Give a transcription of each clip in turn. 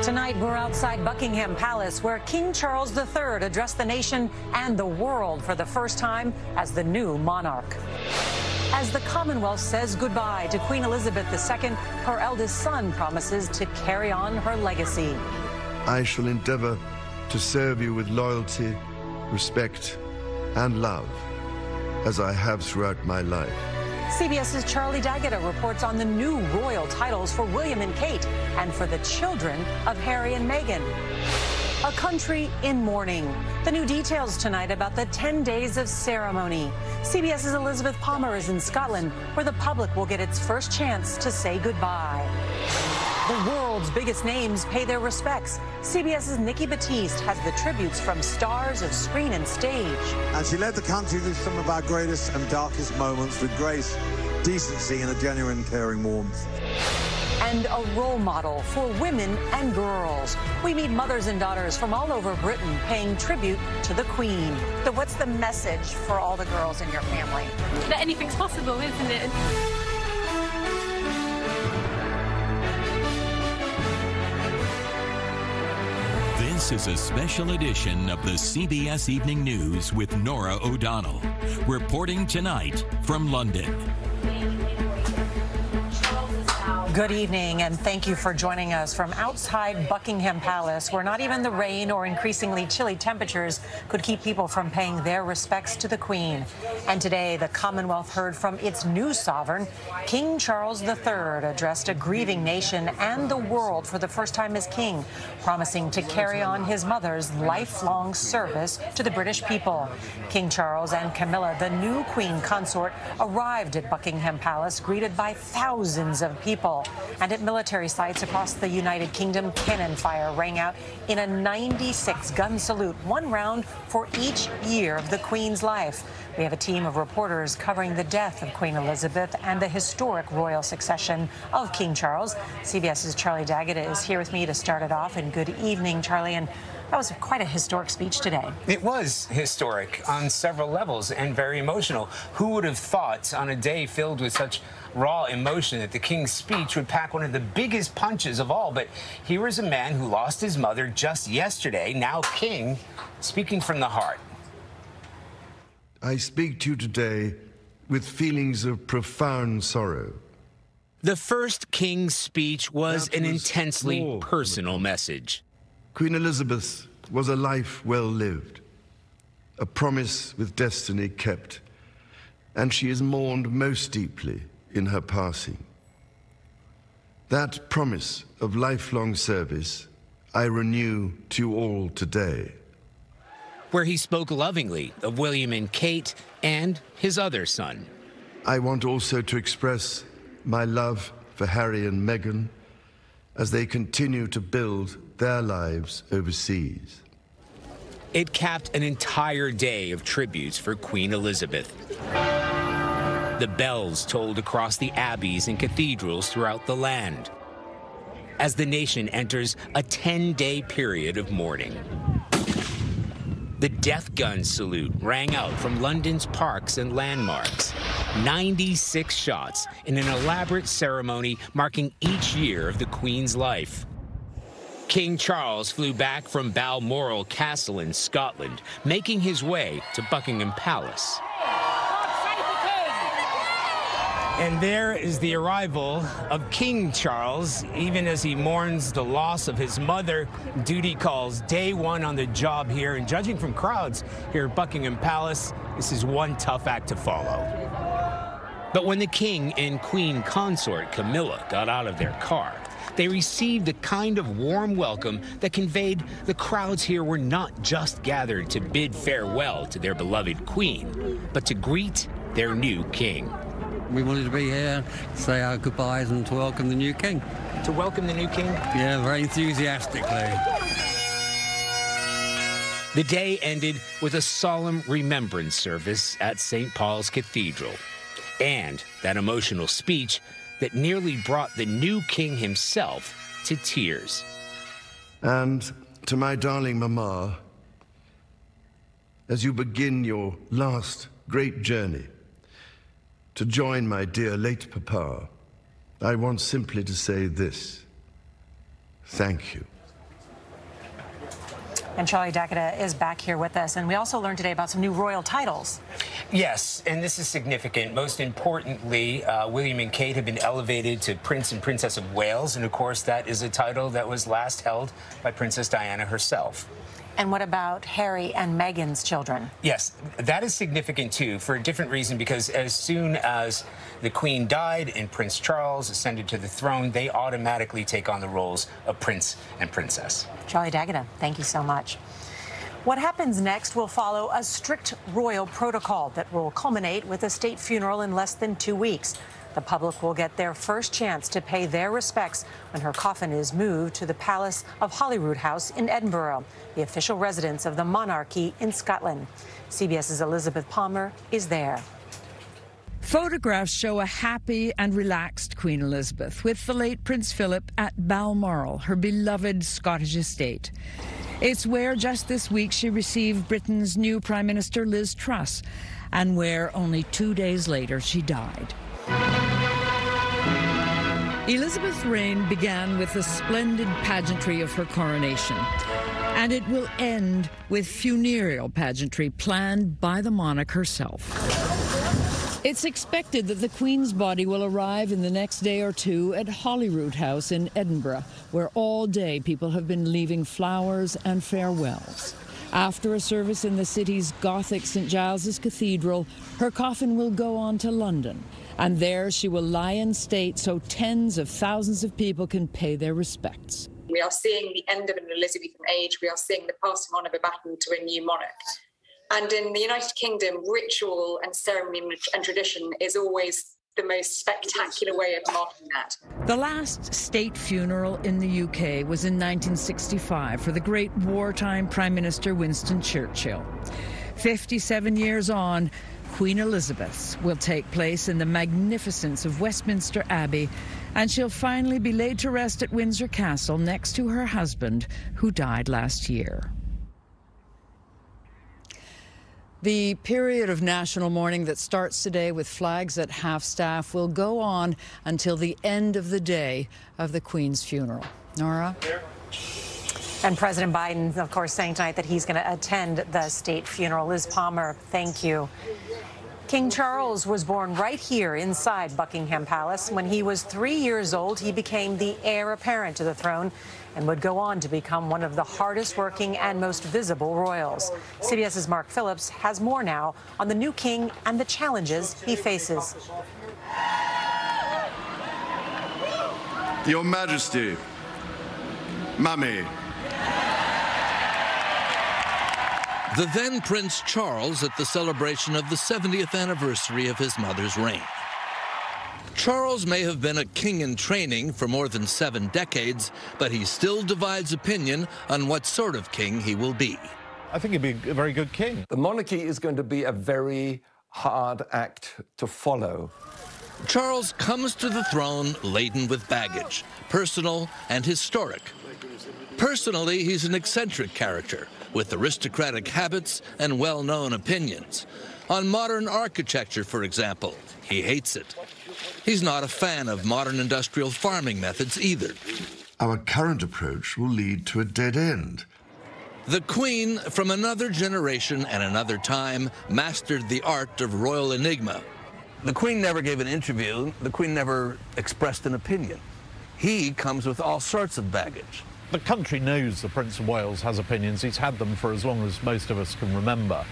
Tonight, we're outside Buckingham Palace, where King Charles III addressed the nation and the world for the first time as the new monarch. As the Commonwealth says goodbye to Queen Elizabeth II, her eldest son promises to carry on her legacy. I shall endeavor to serve you with loyalty, respect, and love, as I have throughout my life. CBS's Charlie D'Agata reports on the new royal titles for William and Kate and for the children of Harry and Meghan. A country in mourning. The new details tonight about the 10 days of ceremony. CBS's Elizabeth Palmer is in Scotland, where the public will get its first chance to say goodbye. The world's biggest names pay their respects. CBS's Nikki Batiste has the tributes from stars of screen and stage. And she led the country through some of our greatest and darkest moments with grace, decency, and a genuine caring warmth. And a role model for women and girls. We meet mothers and daughters from all over Britain paying tribute to the Queen. So what's the message for all the girls in your family? That anything's possible, isn't it? This is a special edition of the CBS Evening News with Norah O'Donnell, reporting tonight from London. Good evening, and thank you for joining us from outside Buckingham Palace, where not even the rain or increasingly chilly temperatures could keep people from paying their respects to the Queen. And today, the Commonwealth heard from its new sovereign. King Charles III addressed a grieving nation and the world for the first time as king, promising to carry on his mother's lifelong service to the British people. King Charles and Camilla, the new Queen consort, arrived at Buckingham Palace, greeted by thousands of people. And at military sites across the United Kingdom, cannon fire rang out in a 96-gun salute, one round for each year of the Queen's life. We have a team of reporters covering the death of Queen Elizabeth and the historic royal succession of King Charles. CBS's Charlie D'Agata is here with me to start it off. And good evening, Charlie. And that was quite a historic speech today. It was historic on several levels and very emotional. Who would have thought on a day filled with such raw emotion that the King's speech would pack one of the biggest punches of all? But here is a man who lost his mother just yesterday, now king, speaking from the heart. I speak to you today with feelings of profound sorrow. The first King's speech was an intensely personal message. Queen Elizabeth was a life well lived, a promise with destiny kept, and she is mourned most deeply in her passing. That promise of lifelong service I renew to you all today. Where he spoke lovingly of William and Kate and his other son. I want also to express my love for Harry and Meghan as they continue to build their lives overseas. It capped an entire day of tributes for Queen Elizabeth. The bells tolled across the abbeys and cathedrals throughout the land as the nation enters a 10-day period of mourning. The death gun salute rang out from London's parks and landmarks. 96 shots in an elaborate ceremony marking each year of the Queen's life. King Charles flew back from Balmoral Castle in Scotland, making his way to Buckingham Palace. And there is the arrival of King Charles. Even as he mourns the loss of his mother, duty calls day one on the job here. And judging from crowds here at Buckingham Palace, this is one tough act to follow. But when the King and Queen consort Camilla got out of their car, they received the kind of warm welcome that conveyed the crowds here were not just gathered to bid farewell to their beloved Queen, but to greet their new King. We wanted to be here, say our goodbyes and to welcome the new king. To welcome the new king? Yeah, very enthusiastically. The day ended with a solemn remembrance service at St. Paul's Cathedral and that emotional speech that nearly brought the new king himself to tears. And to my darling Mama, as you begin your last great journey to join my dear late Papa, I want simply to say this: thank you. And Charlie Dakota is back here with us. And we also learned today about some new royal titles. Yes, and this is significant. Most importantly, William and Kate have been elevated to Prince and Princess of Wales. And, of course, that is a title that was last held by Princess Diana herself. And what about Harry and Meghan's children? Yes, that is significant, too, for a different reason, because as soon as the Queen died and Prince Charles ascended to the throne, they automatically take on the roles of Prince and Princess. Charlie Dakota, thank you so much. What happens next will follow a strict royal protocol that will culminate with a state funeral in less than 2 weeks. The public will get their first chance to pay their respects when her coffin is moved to the Palace of Holyrood House in Edinburgh, the official residence of the monarchy in Scotland. CBS's Elizabeth Palmer is there. Photographs show a happy and relaxed Queen Elizabeth with the late Prince Philip at Balmoral, her beloved Scottish estate. It's where just this week she received Britain's new Prime Minister Liz Truss, and where only 2 days later she died. Elizabeth's reign began with the splendid pageantry of her coronation, and it will end with funereal pageantry planned by the monarch herself. It's expected that the Queen's body will arrive in the next day or two at Holyrood House in Edinburgh, where all day people have been leaving flowers and farewells. After a service in the city's Gothic St. Giles's Cathedral, her coffin will go on to London, and there she will lie in state so tens of thousands of people can pay their respects. We are seeing the end of an Elizabethan age. We are seeing the passing on of a baton to a new monarch. And in the United Kingdom, ritual and ceremony and tradition is always the most spectacular way of marking that. The last state funeral in the UK was in 1965 for the great wartime Prime Minister Winston Churchill. 57 years on, Queen Elizabeth's will take place in the magnificence of Westminster Abbey, and she'll finally be laid to rest at Windsor Castle next to her husband, who died last year. The period of national mourning that starts today with flags at half-staff will go on until the end of the day of the Queen's funeral. Norah? And President Biden, of course, saying tonight that he's going to attend the state funeral. Liz Palmer, thank you. King Charles was born right here inside Buckingham Palace. When he was 3 years old, he became the heir apparent to the throne and would go on to become one of the hardest working and most visible royals. CBS's Mark Phillips has more now on the new king and the challenges he faces. Your Majesty, Mummy. The then Prince Charles at the celebration of the 70th anniversary of his mother's reign. Charles may have been a king in training for more than 7 decades, but he still divides opinion on what sort of king he will be. I think he'd be a very good king. The monarchy is going to be a very hard act to follow. Charles comes to the throne laden with baggage, personal and historic. Personally, he's an eccentric character with aristocratic habits and well-known opinions. On modern architecture, for example, he hates it. He's not a fan of modern industrial farming methods either. Our current approach will lead to a dead end. The Queen, from another generation and another time, mastered the art of royal enigma. The Queen never gave an interview. The Queen never expressed an opinion. He comes with all sorts of baggage. The country knows the Prince of Wales has opinions. He's had them for as long as most of us can remember.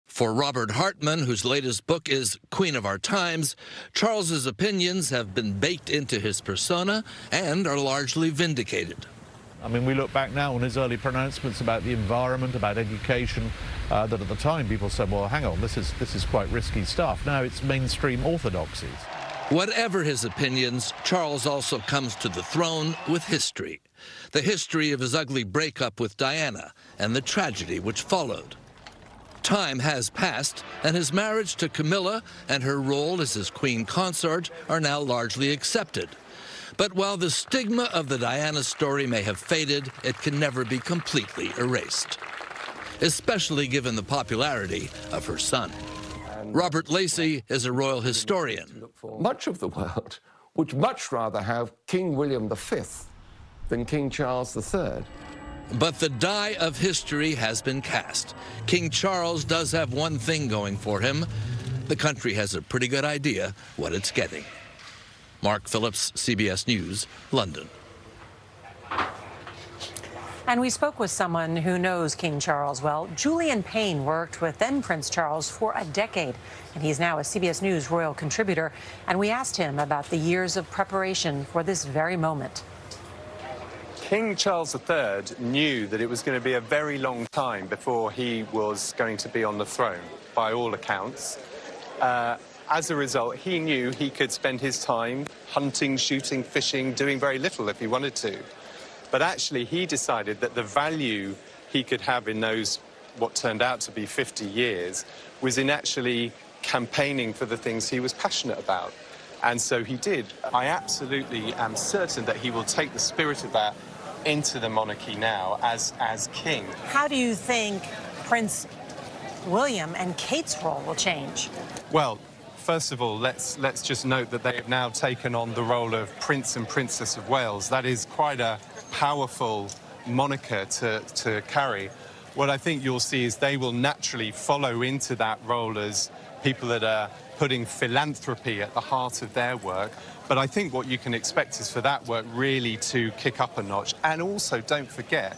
For Robert Hartman, whose latest book is Queen of Our Times, Charles's opinions have been baked into his persona and are largely vindicated. I mean, we look back now on his early pronouncements about the environment, about education, that at the time people said, well, hang on, this is quite risky stuff. Now it's mainstream orthodoxies. Whatever his opinions, Charles also comes to the throne with history. The history of his ugly breakup with Diana and the tragedy which followed. Time has passed, and his marriage to Camilla and her role as his queen consort are now largely accepted. But while the stigma of the Diana story may have faded, it can never be completely erased, especially given the popularity of her son. Robert Lacey is a royal historian. Much of the world would much rather have King William V than King Charles III. But the die of history has been cast. King Charles does have one thing going for him. The country has a pretty good idea what it's getting. Mark Phillips, CBS News, London. And we spoke with someone who knows King Charles well. Julian Payne worked with then Prince Charles for a decade, and he's now a CBS News royal contributor. And we asked him about the years of preparation for this very moment. King Charles III knew that it was going to be a very long time before he was going to be on the throne, by all accounts. As a result, he knew he could spend his time hunting, shooting, fishing, doing very little if he wanted to. But actually, he decided that the value he could have in those, what turned out to be 50 years, was in actually campaigning for the things he was passionate about. And so he did. I absolutely am certain that he will take the spirit of that into the monarchy now as king. How do you think Prince William and Kate's role will change? Well, first of all, let's just note that they have now taken on the role of Prince and Princess of Wales. That is quite a powerful moniker to carry. What I think you'll see is they will naturally follow into that role as people that are putting philanthropy at the heart of their work. But I think what you can expect is for that work really to kick up a notch. And also, don't forget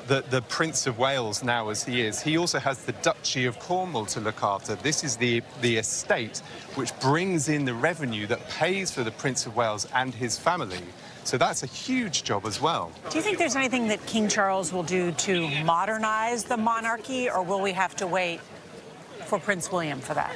that the Prince of Wales now, as he is, he also has the Duchy of Cornwall to look after. This is the estate which brings in the revenue that pays for the Prince of Wales and his family. So that's a huge job as well. Do you think there's anything that King Charles will do to modernize the monarchy, or will we have to wait for Prince William for that?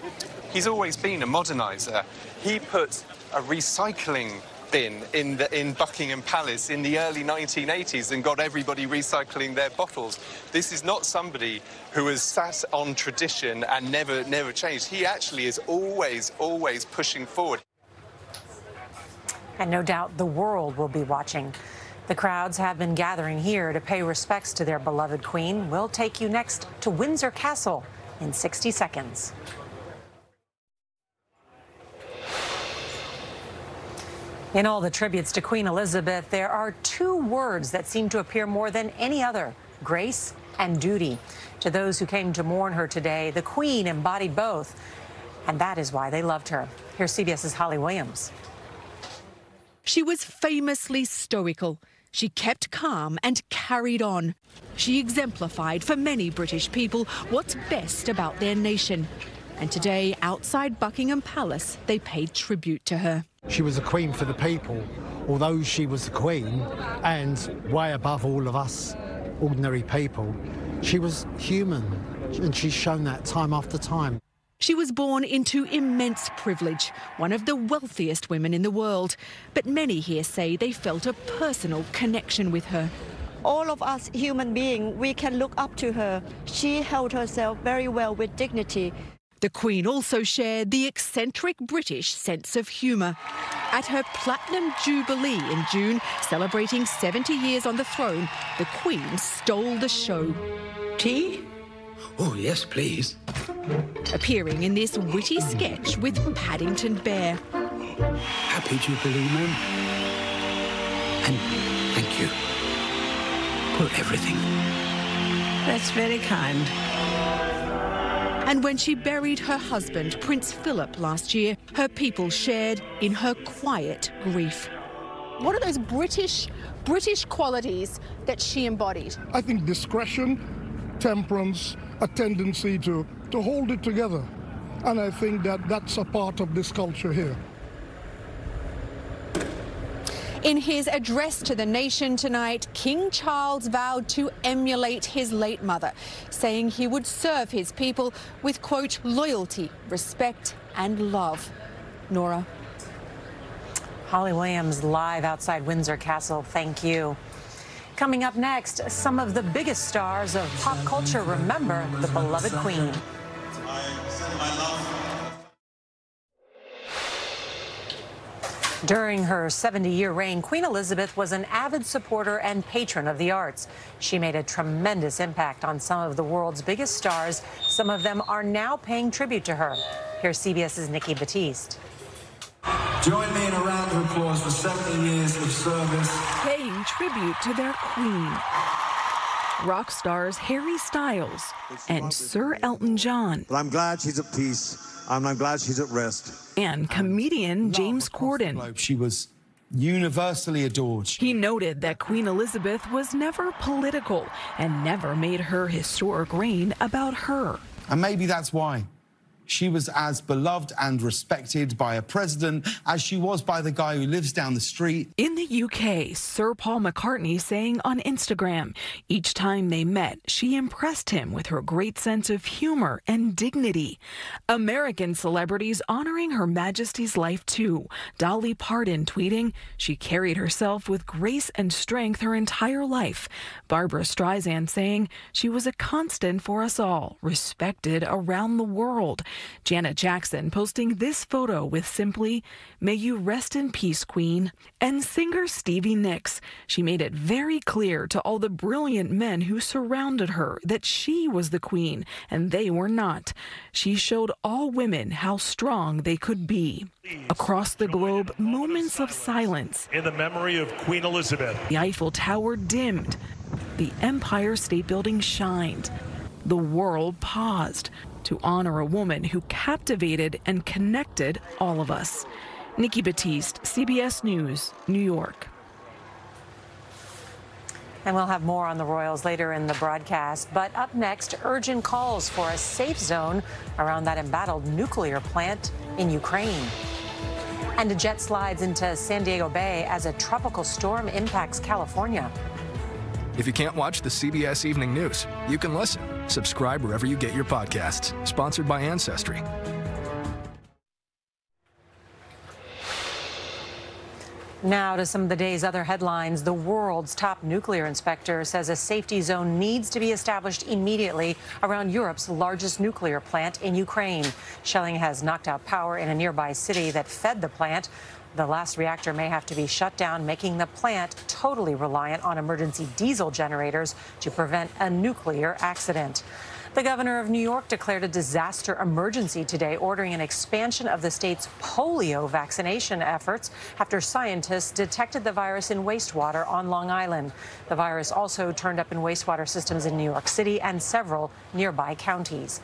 He's always been a modernizer. He put a recycling bin in Buckingham Palace in the early 1980s and got everybody recycling their bottles. This is not somebody who has sat on tradition and never changed. He actually is always pushing forward. And no doubt the world will be watching. The crowds have been gathering here to pay respects to their beloved queen. We'll take you next to Windsor Castle in 60 seconds. In all the tributes to Queen Elizabeth, there are two words that seem to appear more than any other: grace and duty. To those who came to mourn her today, the Queen embodied both, and that is why they loved her. Here's CBS's Holly Williams. She was famously stoical. She kept calm and carried on. She exemplified for many British people what's best about their nation. And today, outside Buckingham Palace, they paid tribute to her. She was a queen for the people, although she was the queen and way above all of us ordinary people. She was human, and she's shown that time after time. She was born into immense privilege, one of the wealthiest women in the world. But many here say they felt a personal connection with her. All of us human beings, we can look up to her. She held herself very well with dignity. The Queen also shared the eccentric British sense of humour. At her Platinum Jubilee in June, celebrating 70 years on the throne, the Queen stole the show. Tea? Oh, yes, please. Appearing in this witty sketch with Paddington Bear. Happy Jubilee, ma'am. And thank you for everything. That's very kind. And when she buried her husband, Prince Philip, last year, her people shared in her quiet grief. What are those British qualities that she embodied? I think discretion, temperance, a tendency to hold it together. And I think that that's a part of this culture here. In his address to the nation tonight, King Charles vowed to emulate his late mother, saying he would serve his people with, quote, loyalty, respect and love. Norah. Holly Williams live outside Windsor Castle. Thank you. Coming up next, some of the biggest stars of pop culture remember the beloved Queen. During her 70-year reign, Queen Elizabeth was an avid supporter and patron of the arts. She made a tremendous impact on some of the world's biggest stars. Some of them are now paying tribute to her. Here's CBS's Nikki Batiste. Join me in a round of applause for 70 years of service. Paying tribute to their queen. rock stars Harry Styles and Sir Elton John. But I'm glad she's at peace, and I'm glad she's at rest. And comedian James Corden. She was universally adored. He noted that Queen Elizabeth was never political and never made her historic reign about her. And maybe that's why. She was as beloved and respected by a president as she was by the guy who lives down the street. In the UK, Sir Paul McCartney saying on Instagram, each time they met, she impressed him with her great sense of humor and dignity. American celebrities honoring Her Majesty's life too. Dolly Parton tweeting, she carried herself with grace and strength her entire life. Barbra Streisand saying, she was a constant for us all, respected around the world. Janet Jackson posting this photo with simply, may you rest in peace, Queen. And singer Stevie Nicks. She made it very clear to all the brilliant men who surrounded her that she was the Queen and they were not. She showed all women how strong they could be. Across the globe, moments of silence. In the memory of Queen Elizabeth. The Eiffel Tower dimmed. The Empire State Building shined. The world paused to honor a woman who captivated and connected all of us. Nikki Batiste, CBS News, New York. And we'll have more on the royals later in the broadcast. But up next, urgent calls for a safe zone around that embattled nuclear plant in Ukraine. And a jet slides into San Diego Bay as a tropical storm impacts California. If you can't watch the CBS Evening News, you can listen. Subscribe wherever you get your podcasts. Sponsored by Ancestry. Now to some of the day's other headlines. The world's top nuclear inspector says a safety zone needs to be established immediately around Europe's largest nuclear plant in Ukraine. Shelling has knocked out power in a nearby city that fed the plant. The last reactor may have to be shut down, making the plant totally reliant on emergency diesel generators to prevent a nuclear accident. The governor of New York declared a disaster emergency today, ordering an expansion of the state's polio vaccination efforts after scientists detected the virus in wastewater on Long Island. The virus also turned up in wastewater systems in New York City and several nearby counties.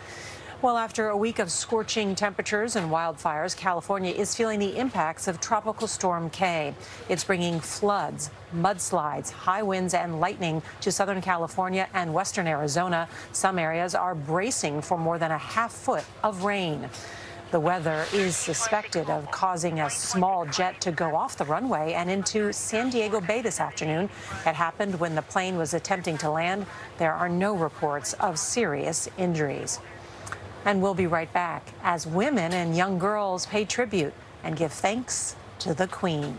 Well, after a week of scorching temperatures and wildfires, California is feeling the impacts of Tropical Storm K. It's bringing floods, mudslides, high winds and lightning to Southern California and western Arizona. Some areas are bracing for more than a half foot of rain. The weather is suspected of causing a small jet to go off the runway and into San Diego Bay this afternoon. It happened when the plane was attempting to land. There are no reports of serious injuries. And we'll be right back as women and young girls pay tribute and give thanks to the Queen.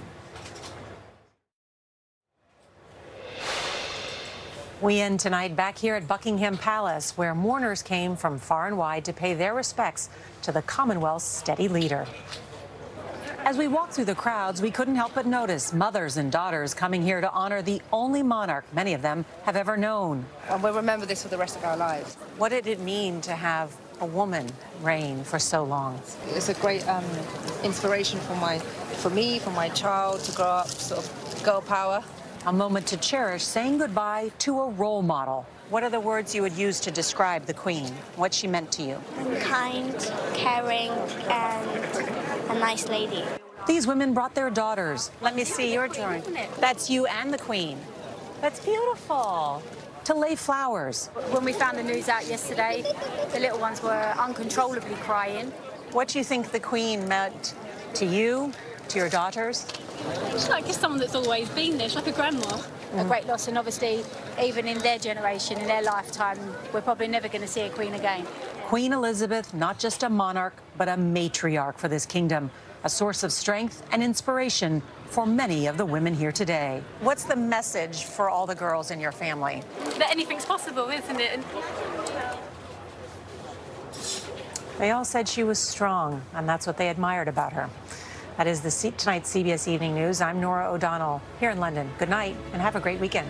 We end tonight back here at Buckingham Palace, where mourners came from far and wide to pay their respects to the Commonwealth's steady leader. As we walked through the crowds, we couldn't help but notice mothers and daughters coming here to honor the only monarch many of them have ever known. And we'll remember this for the rest of our lives. What did it mean to have a woman reign for so long? It's a great inspiration for me, for my child to grow up sort of girl power. A moment to cherish, saying goodbye to a role model. What are the words you would use to describe the Queen? What she meant to you? Kind, caring, and a nice lady. These women brought their daughters. Let me see your drawing. That's you and the Queen. That's beautiful. To lay flowers. When we found the news out yesterday, the little ones were uncontrollably crying. What do you think the Queen meant to you, to your daughters? She's like just someone that's always been there. She's like a grandma. A great loss, and obviously, even in their generation, in their lifetime, we're probably never going to see a Queen again. Queen Elizabeth, not just a monarch, but a matriarch for this kingdom, a source of strength and inspiration for many of the women here today. What's the message for all the girls in your family? That anything's possible, isn't it? They all said she was strong, and that's what they admired about her. That is tonight's CBS Evening News. I'm Norah O'Donnell here in London. Good night, and have a great weekend.